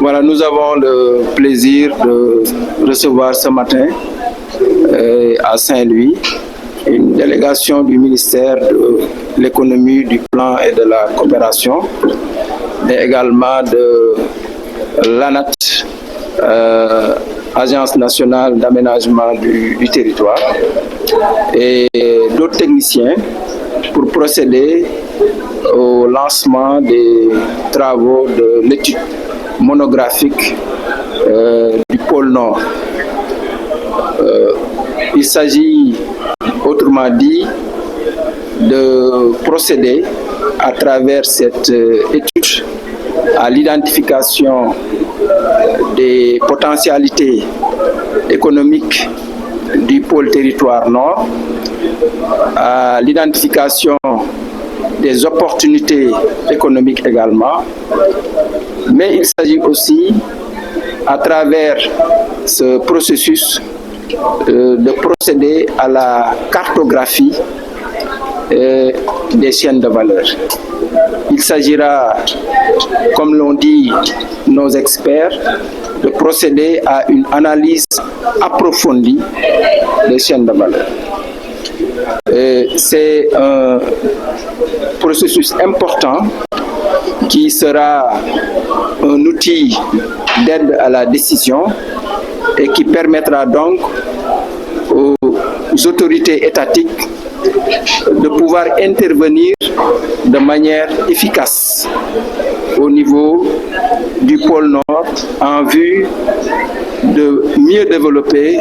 Voilà, nous avons le plaisir de recevoir ce matin à Saint-Louis une délégation du ministère de l'économie, du plan et de la coopération, mais également de l'ANAT, Agence nationale d'aménagement du territoire, et d'autres techniciens pour procéder au lancement des travaux de l'étude monographique du pôle Nord. Il s'agit, autrement dit, de procéder à travers cette étude à l'identification des potentialités économiques du pôle territoire Nord, à l'identification des opportunités économiques également, mais il s'agit aussi, à travers ce processus, de procéder à la cartographie des chaînes de valeur. Il s'agira, comme l'ont dit nos experts, de procéder à une analyse approfondie des chaînes de valeur. C'est un processus important qui sera un outil d'aide à la décision et qui permettra donc aux autorités étatiques de pouvoir intervenir de manière efficace au niveau du pôle Nord en vue de mieux développer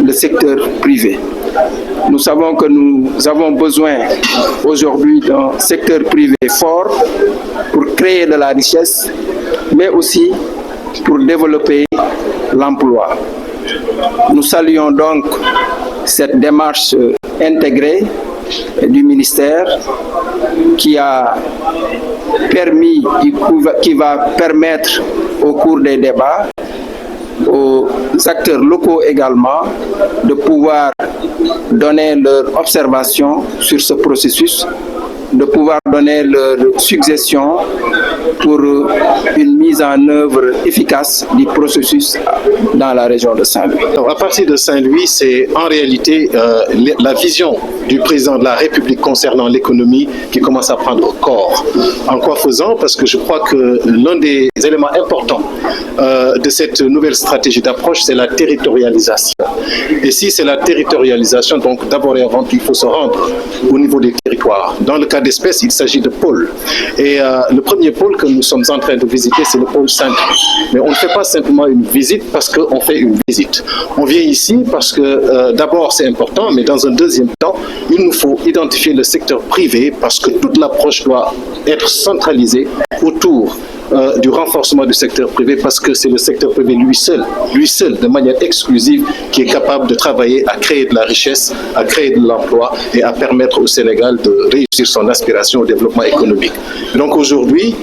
le secteur privé. Nous savons que nous avons besoin aujourd'hui d'un secteur privé fort pour créer de la richesse, mais aussi pour développer l'emploi. Nous saluons donc cette démarche intégrée du ministère qui a permis, qui va permettre au cours des débats aux acteurs locaux également de pouvoir donner leur observation sur ce processus, de pouvoir donner leur suggestion pour une mise en œuvre efficace du processus dans la région de Saint-Louis. Donc, à partir de Saint-Louis, c'est en réalité la vision du président de la République concernant l'économie qui commence à prendre corps. En quoi faisant? Parce que je crois que l'un des éléments importants de cette nouvelle stratégie d'approche, c'est la territorialisation. Et si c'est la territorialisation, donc d'abord et avant tout, il faut se rendre au niveau des territoires. Dans le cas d'espèce, il s'agit de pôles. Et le premier pôle que nous sommes en train de visiter, c'est le pôle Saint-Louis. Mais on ne fait pas simplement une visite parce qu'on fait une visite. On vient ici parce que d'abord c'est important, mais dans un deuxième temps, il nous faut identifier le secteur privé parce que toute l'approche doit être centralisée autour du renforcement du secteur privé parce que c'est le secteur privé lui seul, de manière exclusive, qui est capable de travailler à créer de la richesse, à créer de l'emploi et à permettre au Sénégal de réussir son aspiration au développement économique. Donc aujourd'hui,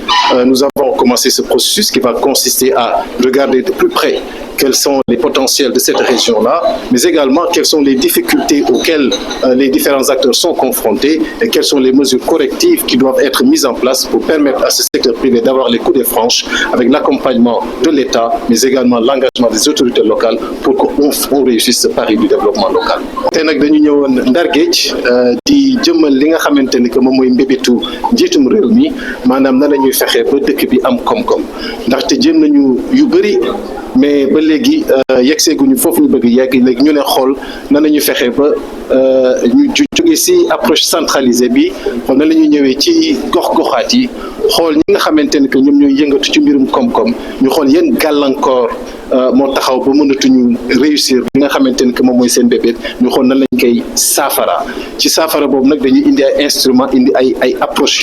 nous avons commencé ce processus qui va consister à regarder de plus près quels sont les potentiels de cette région-là, mais également quelles sont les difficultés auxquelles les différents acteurs sont confrontés et quelles sont les mesures correctives qui doivent être mises en place pour permettre à ce secteur privé d'avoir les coups de franche avec l'accompagnement de l'État, mais également l'engagement des autorités locales pour qu'on réussisse ce pari du développement local. Tey nag dañu ñëwoon Ndar Géej di jëmmal li nga xamante ni que moom mooy mbébétu njiitum réew mi maanaam nan la ñuy fexe ba dëkk bi am koom-koom ndaxte jéem nañu yu bëri mais ba léegi yeggseeguñu foofu ñu bëgg yegg léegi ñu ne xool nan la ñuy fexe ba ñu jóge si approche centralisée bi xool nan la ñuy ñëwee ci gox-goxaat yi xool ñi nga xamante ni que ñoom ñooy yëngatu ci mbirum koom-koom ñu xool yan gàllankoor moo taxaw ba mënatuñu réussir li nga xamante ni que moom mooy seen bébét ñu xool nan lañ koy saafara ci saafara boobu nag dañuy indi ay instruments indi ay approche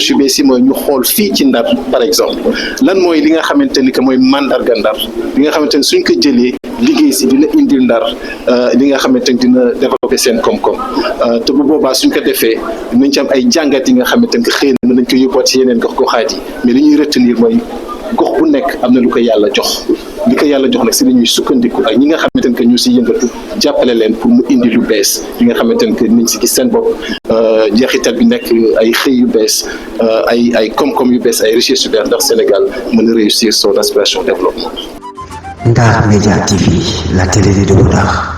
yu bees yi mooy ñu xool fii ci Ndar par exemple lan mooy li nga xamante ni que mooy mandarga Ndar li nga xamante ni suñ ko jëlee liggéey si dina indil Ndar li nga xamante ni dina développer seen koom-koom te bu boobaa suñ ko defee nañ ci am ay jàngat yi nga xamante ni que xëy na mën nañ ko yóbbuwaat ci yeneen gox-goxaat yi mais li ñuy retenir mooy gox bu nekk am na lu ko yàlla jox li ko yàlla jox nag si la ñuy sukkandiku ak ñi nga xamante ne que ñu si yëngatu jàppale leen pour mu indi lu bees li nga xamante ne que nañ si gis seen bopp jeexital bi nekk ay xëy yu bees ay koom-koom yu bees ay richesse yu bees ndax Sénégal mën a réussir son aspiration développement. Ndar Média TV, la télé de Ndar.